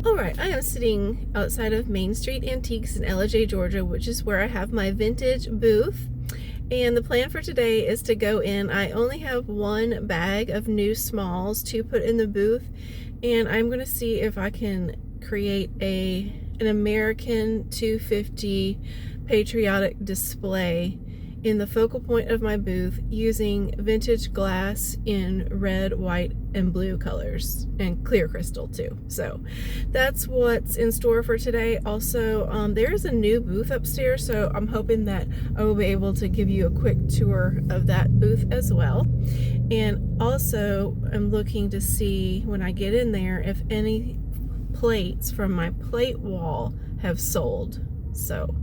Alright, I am sitting outside of Main Street Antiques in Ellijay, Georgia, which is where I have my vintage booth. And the plan for today is to go in. I only have one bag of new smalls to put in the booth, and I'm going to see if I can create an American 250 Patriotic display in the focal point of my booth using vintage glass in red, white, and blue colors, and clear crystal too. So that's what's in store for today. Also, there is a new booth upstairs, so I'm hoping that I will be able to give you a quick tour of that booth as well. And also, I'm looking to see when I get in there if any plates from my plate wall have sold. So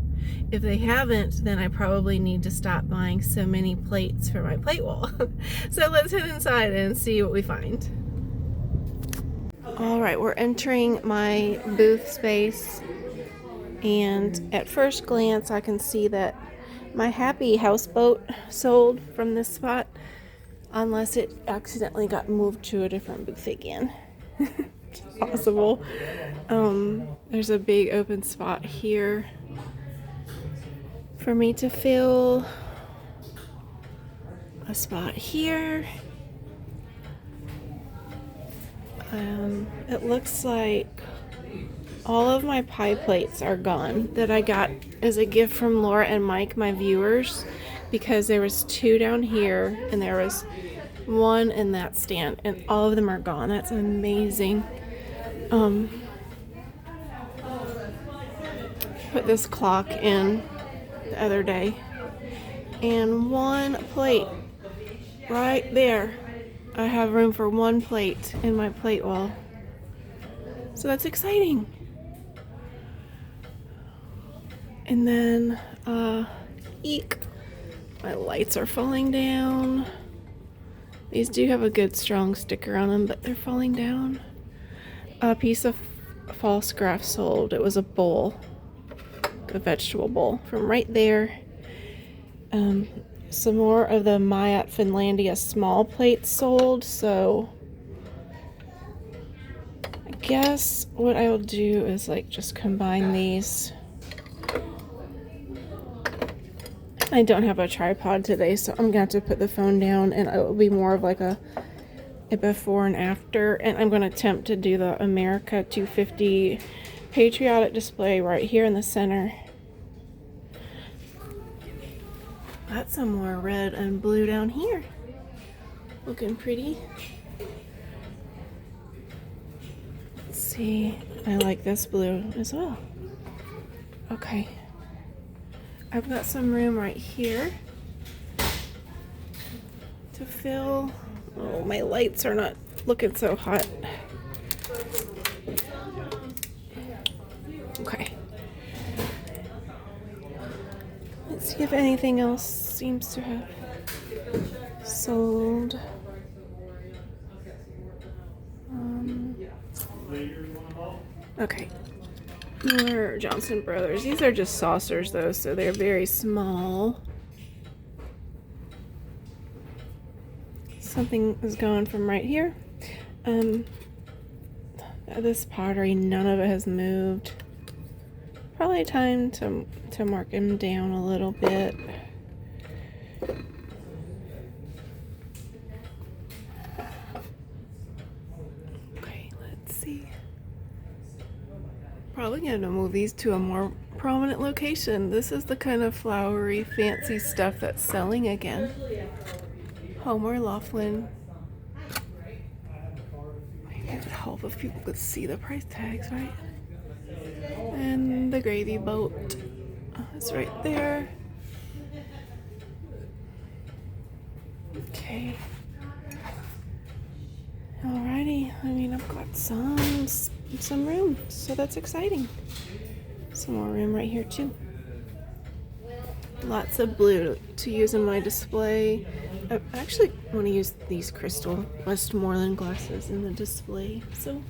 if they haven't, then I probably need to stop buying so many plates for my plate wall. So let's head inside and see what we find. All right, we're entering my booth space, and at first glance I can see that my happy houseboat sold from this spot, unless it accidentally got moved to a different booth again. It's possible. There's a big open spot here for me to fill, a spot here. It looks like all of my pie plates are gone that I got as a gift from Laura and Mike, my viewers, because there was 2 down here and there was 1 in that stand, and all of them are gone. That's amazing. Put this clock in the other day, and 1 plate right there. I have room for 1 plate in my plate wall, so that's exciting. And then eek, my lights are falling down. These do have a good strong sticker on them, but they're falling down. A piece of false grass sold. It was a bowl, a vegetable bowl from right there. Some more of the Mayat Finlandia small plates sold, so I guess what I will do is just combine these. I don't have a tripod today, so I'm gonna have to put the phone down, and it will be more of a before and after. And I'm gonna attempt to do the America 250 Patriotic display right here in the center. Got some more red and blue down here. Looking pretty. Let's see. I like this blue as well. Okay. I've got some room right here to fill. Oh, my lights are not looking so hot. Okay. Let's see if anything else seems to have sold. Okay. More Johnson Brothers. These are just saucers though, so they're very small. Something is going from right here. This pottery, none of it has moved. Probably time to mark them down a little bit. Okay, let's see. Probably gonna move these to a more prominent location. This is the kind of flowery, fancy stuff that's selling again. Homer Laughlin. Maybe it would help if people could see the price tags, right? And the gravy boat is right there. Okay. Alrighty. I mean, I've got some room, so that's exciting. Some more room right here too. Lots of blue to use in my display. I actually want to use these crystal Westmoreland glasses in the display. So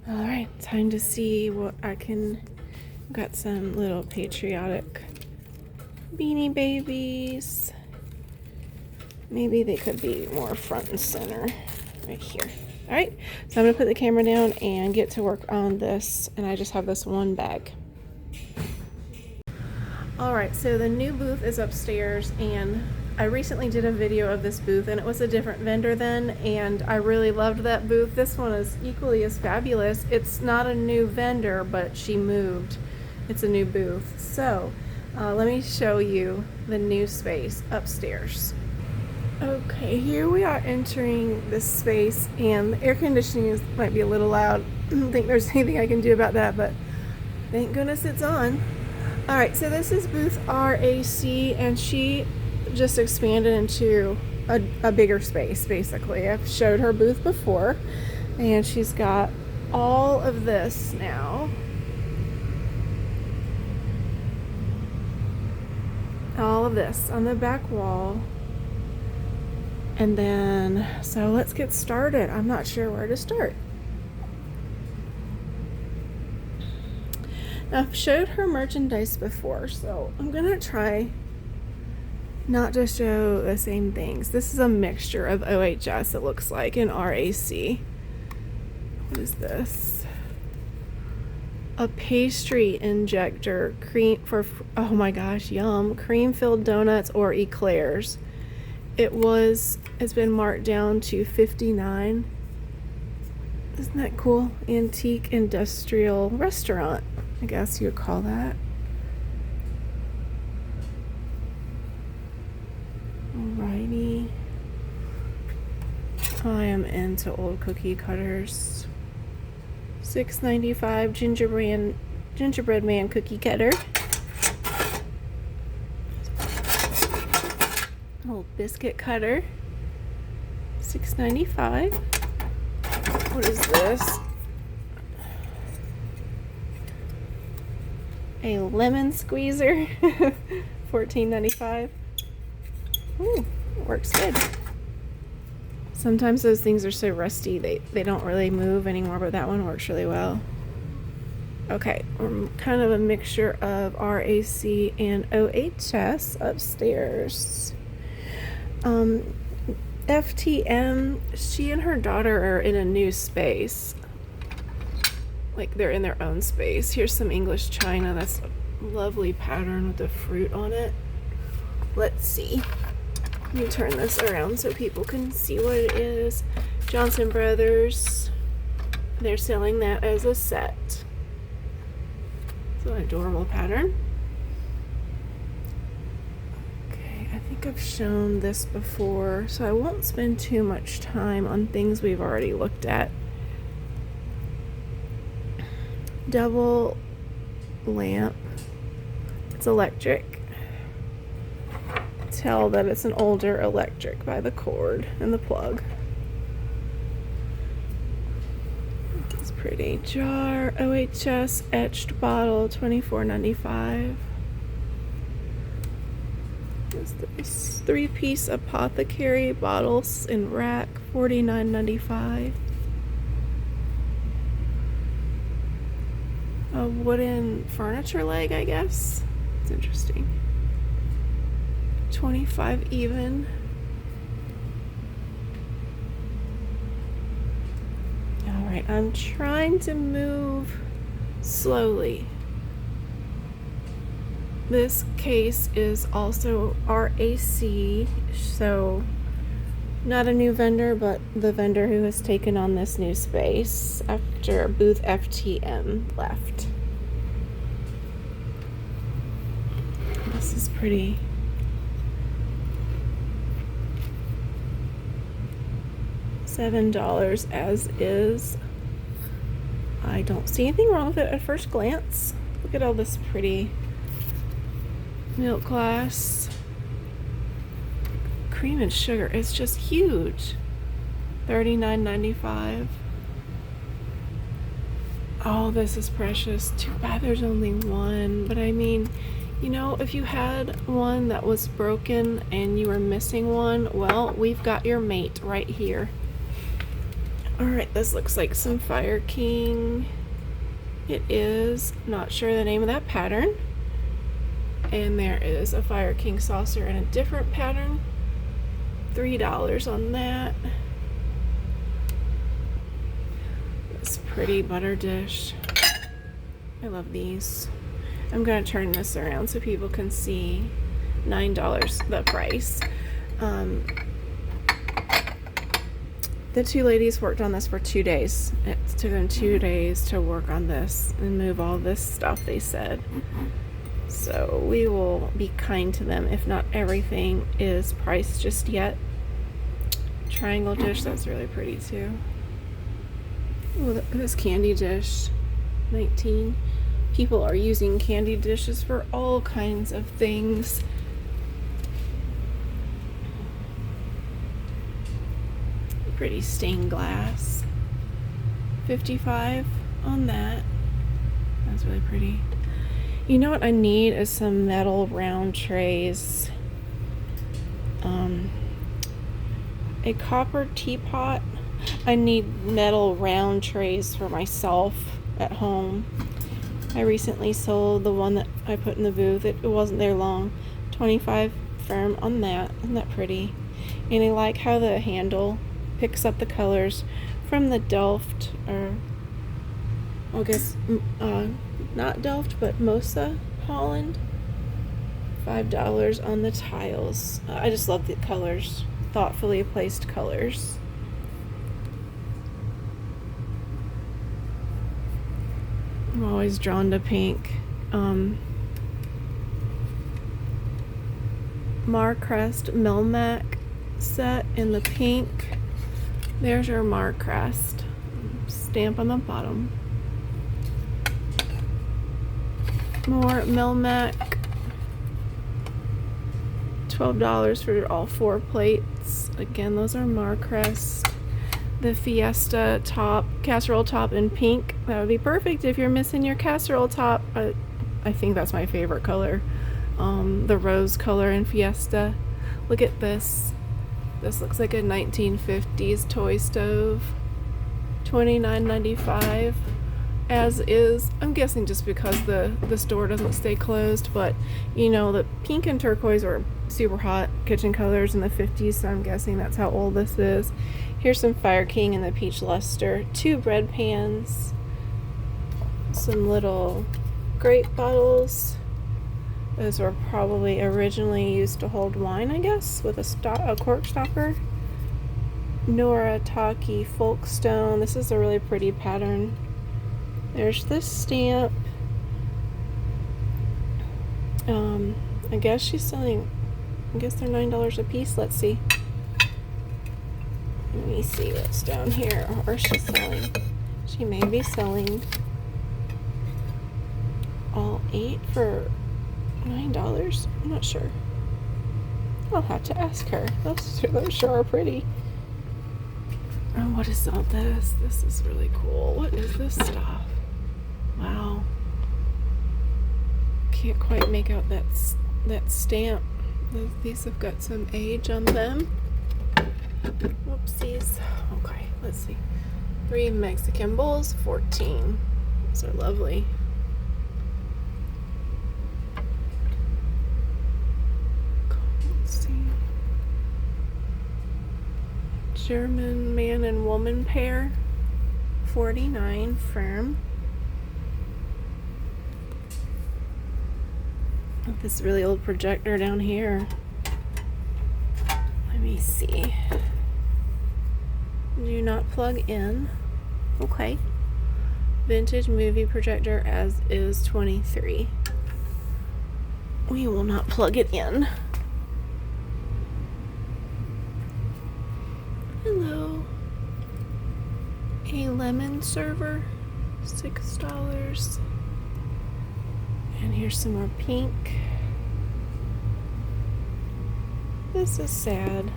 alright, time to see what I can. Got some little patriotic Beanie Babies. Maybe they could be more front and center right here. All right, so I'm gonna put the camera down and get to work on this, and I just have this one bag. All right, so the new booth is upstairs, and I recently did a video of this booth, and it was a different vendor then, and I really loved that booth. This one is equally as fabulous. It's not a new vendor, but she moved. It's a new booth. So let me show you the new space upstairs. Okay, here we are entering this space, and the air conditioning might be a little loud. I don't think there's anything I can do about that, but thank goodness it's on. All right, so this is booth RAC, and she just expanded into a bigger space, basically. I've showed her booth before, and she's got all of this now. All of this on the back wall. And then, so let's get started. I'm not sure where to start. Now, I've showed her merchandise before, so I'm gonna try not to show the same things. This is a mixture of OHS, it looks like, and RAC. What is this? A pastry injector, cream for, oh my gosh, yum, cream-filled donuts or eclairs. It's been marked down to $59. Isn't that cool? Antique industrial restaurant, I guess you would call that. Alrighty. I am into old cookie cutters. $6.95 gingerbread man cookie cutter. Old biscuit cutter. $6.95. What is this? A lemon squeezer. $14.95. Ooh, works good. Sometimes those things are so rusty they don't really move anymore, but that one works really well. Okay, kind of a mixture of RAC and OHS upstairs. FTM, she and her daughter are in a new space. Like they're in their own space. Here's some English china. That's a lovely pattern with the fruit on it. Let's see. Let me turn this around so people can see what it is. Johnson Brothers. They're selling that as a set. It's an adorable pattern. I think I've shown this before, so I won't spend too much time on things we've already looked at. Double lamp. It's electric. Tell that it's an older electric by the cord and the plug. It's pretty. Jar, OHS etched bottle, $24.95. What's this? 3-piece apothecary bottles in rack, $49.95. A wooden furniture leg, I guess. It's interesting. 25 even. All right, I'm trying to move slowly. This case is also RAC, so not a new vendor, but the vendor who has taken on this new space after booth FTM left. This is pretty. $7 as is. I don't see anything wrong with it at first glance. Look at all this pretty milk glass. Cream and sugar. It's just huge. $39.95. Oh, this is precious. Too bad there's only one. But I mean, you know, if you had one that was broken and you were missing one, well, we've got your mate right here. Alright, this looks like some Fire King. It is. Not sure the name of that pattern. And there is a Fire King saucer in a different pattern. $3 on that. This pretty butter dish. I love these. I'm gonna turn this around so people can see. $9 the price. The two ladies worked on this for 2 days. It took them 2 days to work on this and move all this stuff, they said. So we will be kind to them if not everything is priced just yet. Triangle dish, that's really pretty too. Oh, look at this candy dish. 19. People are using candy dishes for all kinds of things. Pretty stained glass. 55 on that. That's really pretty. You know what I need is some metal round trays. A copper teapot. I need metal round trays for myself at home. I recently sold the one that I put in the booth. It wasn't there long. 25 firm on that. Isn't that pretty? And I like how the handle picks up the colors from the Delft, or I guess not Delft, but Mosa, Holland. $5 on the tiles. I just love the colors. Thoughtfully placed colors. I'm always drawn to pink. Marcrest Melmac set in the pink. There's your Marcrest. Stamp on the bottom. More Melmac. $12 for all 4 plates. Again, those are Marcrest. The Fiesta top, casserole top in pink. That would be perfect if you're missing your casserole top. I think that's my favorite color. The rose color in Fiesta. Look at this. This looks like a 1950s toy stove. $29.95 as is. I'm guessing just because the store doesn't stay closed, but you know, the pink and turquoise were super hot kitchen colors in the 50s, so I'm guessing that's how old this is. Here's some Fire King in the peach luster. 2 bread pans. Some little grape bottles. Those were probably originally used to hold wine, I guess, with a cork stopper. Noritake Folkstone. This is a really pretty pattern. There's this stamp. I guess she's selling, I guess they're $9 a piece. Let's see. Let me see what's down here. Or she's selling. She may be selling all 8 for $9. I'm not sure. I'll have to ask her. Those sure are pretty. Oh, what is all this? This is really cool. What is this stuff? Wow. Can't quite make out that stamp. These have got some age on them. Whoopsies. Okay, let's see. 3 Mexican bowls, 14. Those are lovely. Let's see. German man and woman pair, 49 firm. This really old projector down here. Let me see. Do not plug in. Okay. Vintage movie projector as is, 23. We will not plug it in. Hello. A lemon server, $6. And here's some more pink. This is sad.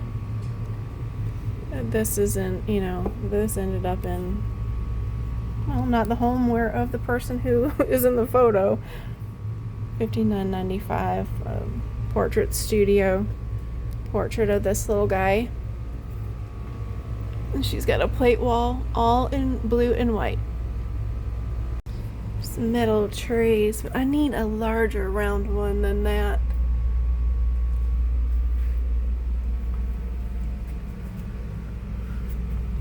This isn't, you know, this ended up in, well, not the homeware of the person who is in the photo. $59.95. Portrait studio. Portrait of this little guy. And she's got a plate wall, all in blue and white. Some metal trays, but I need a larger round one than that.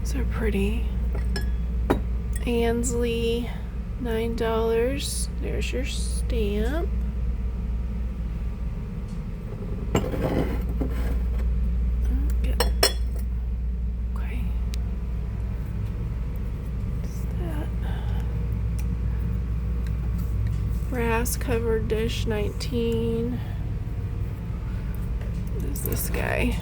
These are pretty. Ansley, $9. There's your stamp. Okay. What's that? Brass covered dish, 19. What is this guy?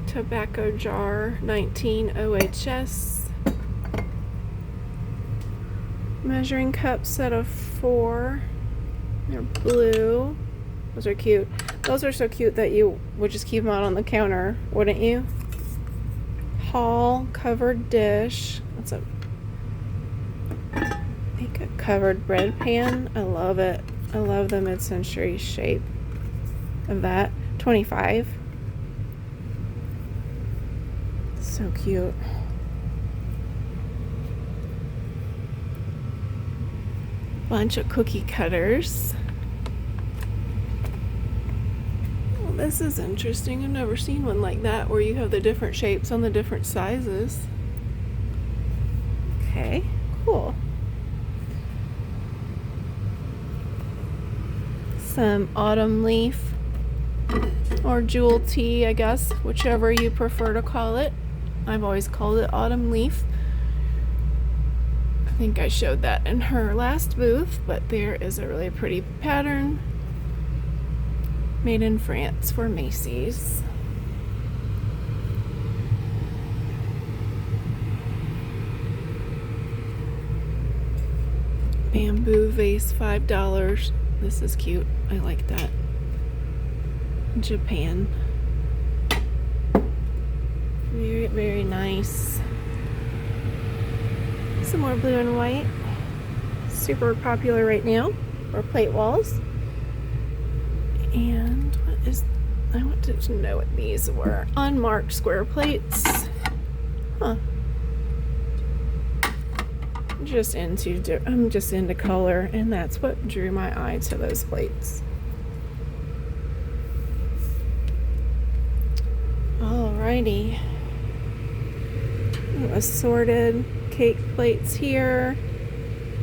Tobacco jar, 19 OHS. Measuring cup, set of 4. They're blue. Those are cute. Those are so cute that you would just keep them out on the counter, wouldn't you? Hall covered dish. That's a covered bread pan. I love it. I love the mid-century shape of that. 25. So cute. Bunch of cookie cutters. Well, this is interesting. I've never seen one like that where you have the different shapes on the different sizes. Okay, cool. Some autumn leaf or jewel tea, I guess, whichever you prefer to call it. I've always called it autumn leaf. I think I showed that in her last booth, but there is a really pretty pattern made in France for Macy's. Bamboo vase, $5. This is cute. I like that. Japan. Very, very nice. Some more blue and white. Super popular right now for plate walls. And what is, I wanted to know what these were. Unmarked square plates. Huh. I'm just into color, and that's what drew my eye to those plates. Alrighty. Assorted cake plates here,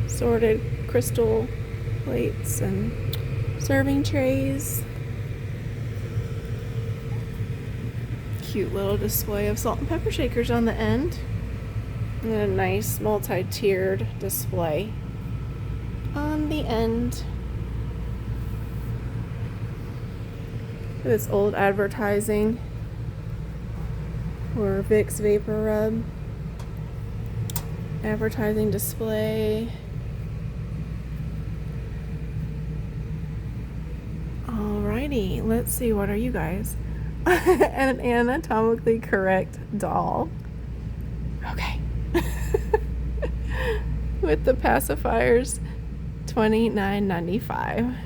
assorted crystal plates and serving trays. Cute little display of salt and pepper shakers on the end. And a nice multi-tiered display on the end. This old advertising for Vicks Vapor Rub. Advertising display. Alrighty, let's see, what are you guys? An anatomically correct doll. Okay. With the pacifiers, $29.95.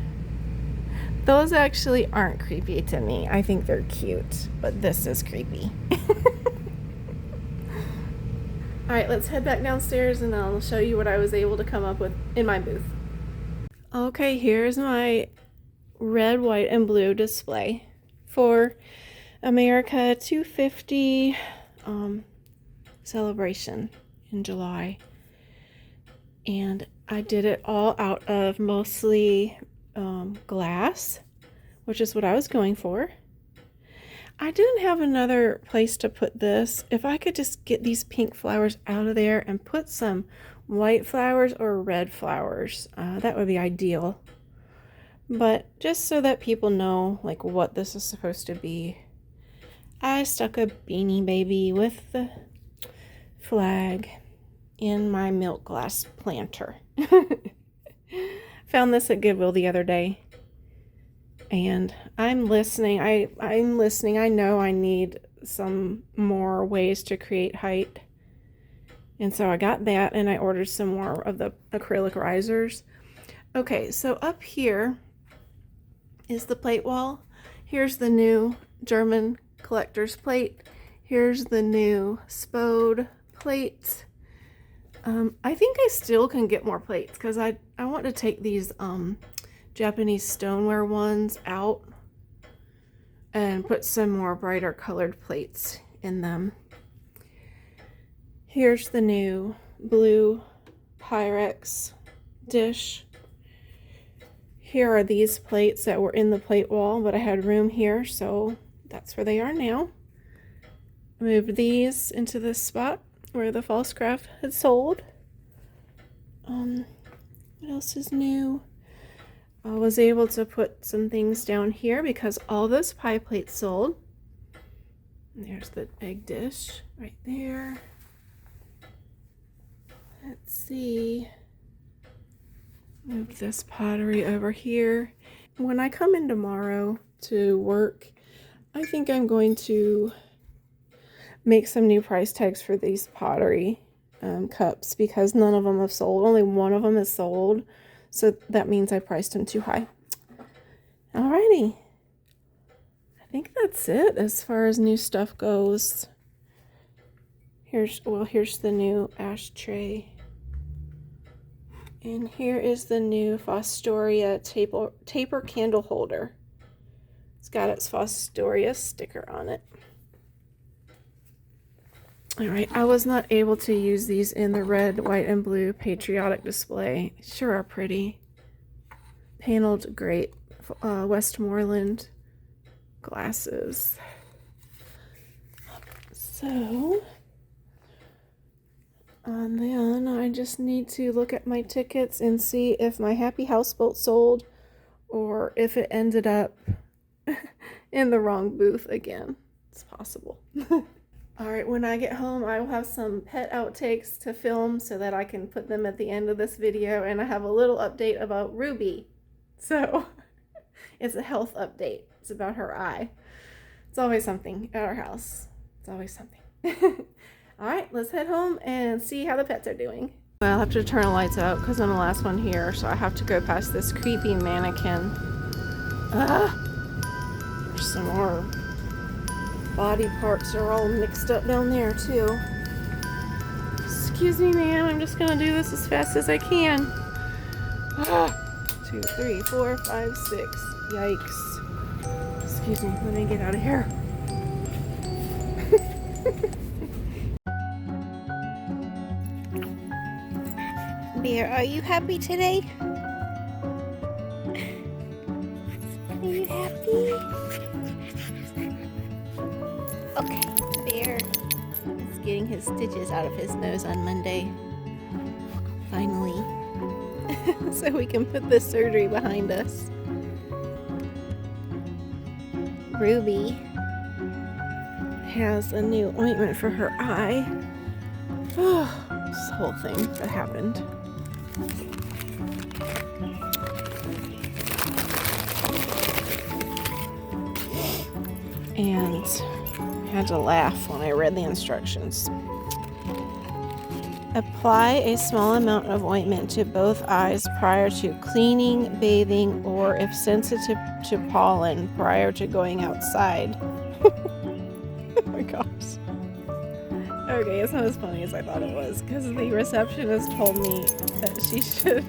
Those actually aren't creepy to me. I think they're cute, but this is creepy. Alright, let's head back downstairs and I'll show you what I was able to come up with in my booth. Okay, here's my red, white, and blue display for America 250 celebration in July. And I did it all out of mostly glass, which is what I was going for. I didn't have another place to put this. If I could just get these pink flowers out of there and put some white flowers or red flowers, that would be ideal. But just so that people know like what this is supposed to be, I stuck a Beanie Baby with the flag in my milk glass planter. Found this at Goodwill the other day. And I'm listening. I'm listening. I know I need some more ways to create height. And so I got that and I ordered some more of the acrylic risers. Okay, so up here is the plate wall. Here's the new German collector's plate. Here's the new Spode plate. I think I still can get more plates because I want to take these Japanese stoneware ones out and put some more brighter colored plates in them. Here's the new blue Pyrex dish. Here are these plates that were in the plate wall, but I had room here, so that's where they are now. I moved these into this spot where the false craft had sold. What else is new? I was able to put some things down here because all those pie plates sold. And there's the egg dish right there. Let's see. Move this pottery over here. When I come in tomorrow to work, I think I'm going to make some new price tags for these pottery cups because none of them have sold. Only one of them is sold, so that means I priced them too high. Alrighty, I think that's it as far as new stuff goes. Here's the new ashtray, and here is the new Fostoria taper candle holder. It's got its Fostoria sticker on it. Alright, I was not able to use these in the red, white, and blue Patriotic display. Sure are pretty. Paneled great Westmoreland glasses. So, and then I just need to look at my tickets and see if my Happy Houseboat sold or if it ended up in the wrong booth again. It's possible. Alright, when I get home, I will have some pet outtakes to film so that I can put them at the end of this video, and I have a little update about Ruby. So, it's a health update. It's about her eye. It's always something at our house. It's always something. Alright, let's head home and see how the pets are doing. Well, I'll have to turn the lights out because I'm the last one here, so I have to go past this creepy mannequin. There's some more body parts are all mixed up down there too. Excuse me, man, I'm just gonna do this as fast as I can. 2, 3, 4, 5, 6. Yikes. Excuse me, let me get out of here. Bear, are you happy today? Are you happy? Okay, Bear is getting his stitches out of his nose on Monday. Finally. So we can put this surgery behind us. Ruby has a new ointment for her eye. This whole thing that happened. And I had to laugh when I read the instructions. Apply a small amount of ointment to both eyes prior to cleaning, bathing, or if sensitive to pollen, prior to going outside. Oh my gosh. Okay, it's not as funny as I thought it was, because the receptionist told me that she should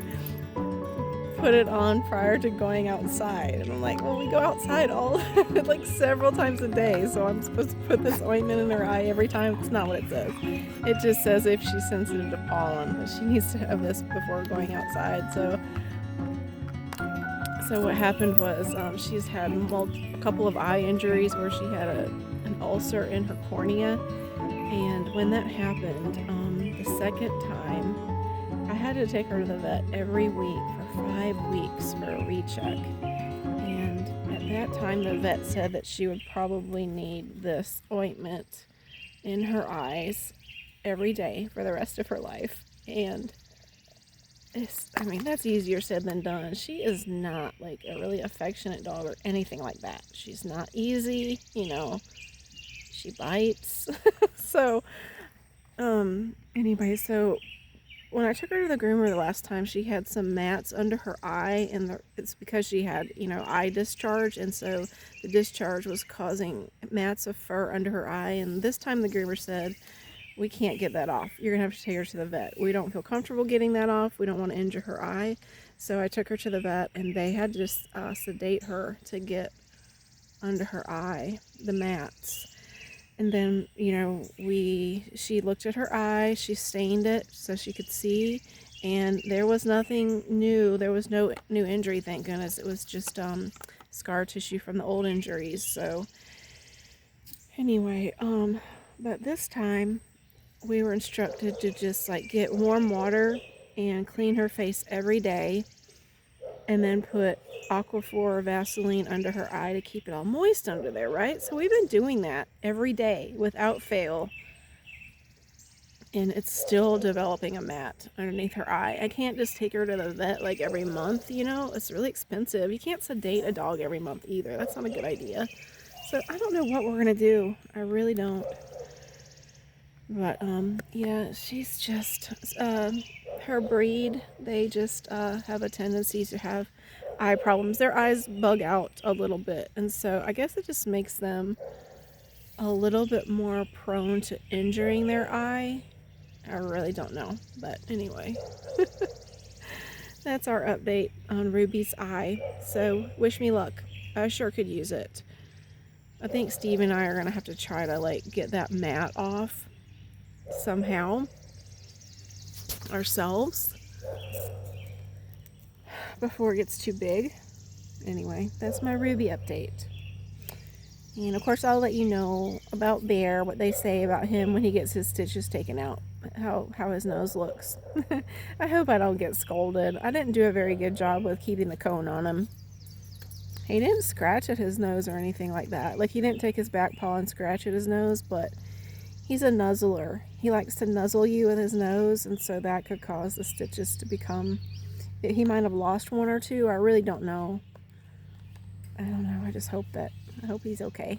put it on prior to going outside. And I'm like, well, we go outside all, like several times a day, so I'm supposed to put this ointment in her eye every time? It's not what it says. It just says if she's sensitive to pollen, that she needs to have this before going outside. So what happened was she's had a couple of eye injuries where she had an ulcer in her cornea. And when that happened, the second time, I had to take her to the vet every week for 5 weeks for a recheck. And at that time, the vet said that she would probably need this ointment in her eyes every day for the rest of her life. And that's easier said than done. She is not like a really affectionate dog or anything like that. She's not easy, she bites. So, anyway, so when I took her to the groomer the last time, she had some mats under her eye, and it's because she had, eye discharge, and so the discharge was causing mats of fur under her eye. And this time the groomer said, we can't get that off. You're gonna have to take her to the vet. We don't feel comfortable getting that off. We don't want to injure her eye. So I took her to the vet, and they had to just sedate her to get under her eye the mats. And then, you know, she looked at her eye, she stained it so she could see, and there was nothing new. There was no new injury, thank goodness. It was just scar tissue from the old injuries. So anyway, but this time we were instructed to just like get warm water and clean her face every day, and then put Aquaphor or Vaseline under her eye to keep it all moist under there, right? So we've been doing that every day without fail, and it's still developing a mat underneath her eye. I can't just take her to the vet like every month, you know? It's really expensive. You can't sedate a dog every month either. That's not a good idea. So I don't know what we're gonna do. I really don't. But yeah, she's just her breed, they just have a tendency to have eye problems. Their eyes bug out a little bit, and so I guess it just makes them a little bit more prone to injuring their eye. I really don't know, but anyway. That's our update on Ruby's eye. So wish me luck. I sure could use it. I think Steve and I are gonna have to try to like get that mat off somehow ourselves before it gets too big. Anyway, that's my Ruby update. And of course I'll let you know about Bear, what they say about him when he gets his stitches taken out, how his nose looks. I hope I don't get scolded. I didn't do a very good job with keeping the cone on him. He didn't scratch at his nose or anything like that. Like, he didn't take his back paw and scratch at his nose, but he's a nuzzler. He likes to nuzzle you with his nose, and so that could cause the stitches to become... He might have lost one or two. I really don't know. I don't know. I just hope he's okay.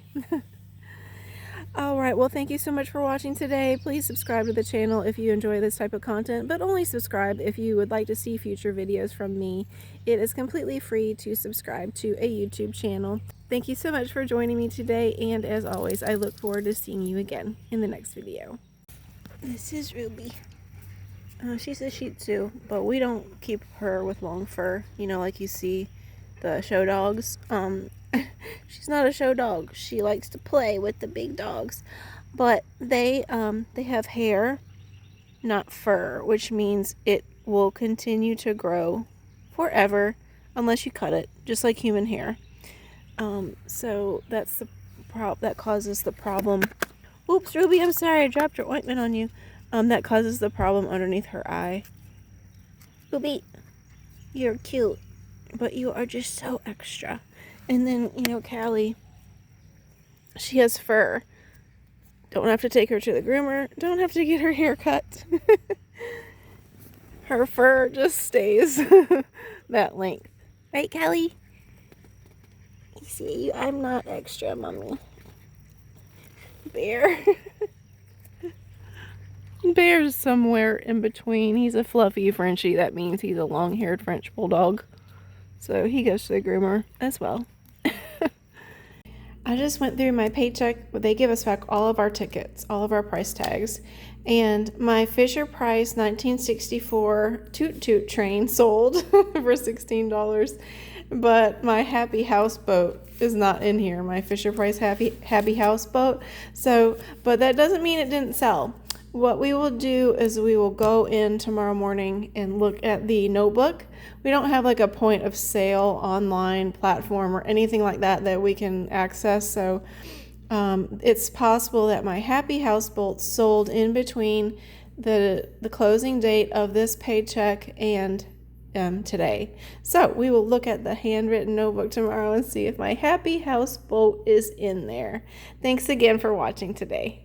Alright, well, thank you so much for watching today. Please subscribe to the channel if you enjoy this type of content, but only subscribe if you would like to see future videos from me. It is completely free to subscribe to a YouTube channel. Thank you so much for joining me today, and as always, I look forward to seeing you again in the next video. This is Ruby. She's a Shih Tzu, but we don't keep her with long fur, you know, like you see the show dogs. She's not a show dog. She likes to play with the big dogs, but they have hair, not fur, which means it will continue to grow forever unless you cut it, just like human hair. So that's that causes the problem. Oops, Ruby, I'm sorry, I dropped your ointment on you. That causes the problem underneath her eye. Ruby, you're cute, but you are just so extra. And then, you know, Callie, she has fur. Don't have to take her to the groomer. Don't have to get her hair cut. Her fur just stays that length. Right, Callie? You see, I'm not extra, Mommy. Bear. Bear's somewhere in between. He's a fluffy Frenchie. That means he's a long-haired French bulldog. So he goes to the groomer as well. I just went through my paycheck. They give us back all of our tickets, all of our price tags. And my Fisher-Price 1964 Toot Toot train sold for $16. But my Happy Houseboat is not in here. My Fisher-Price Happy Houseboat. So, but that doesn't mean it didn't sell. What we will do is we will go in tomorrow morning and look at the notebook. We don't have like a point of sale online platform or anything like that we can access. So it's possible that my Happy Houseboat sold in between the closing date of this paycheck and today. So we will look at the handwritten notebook tomorrow and see if my Happy Houseboat is in there. Thanks again for watching today.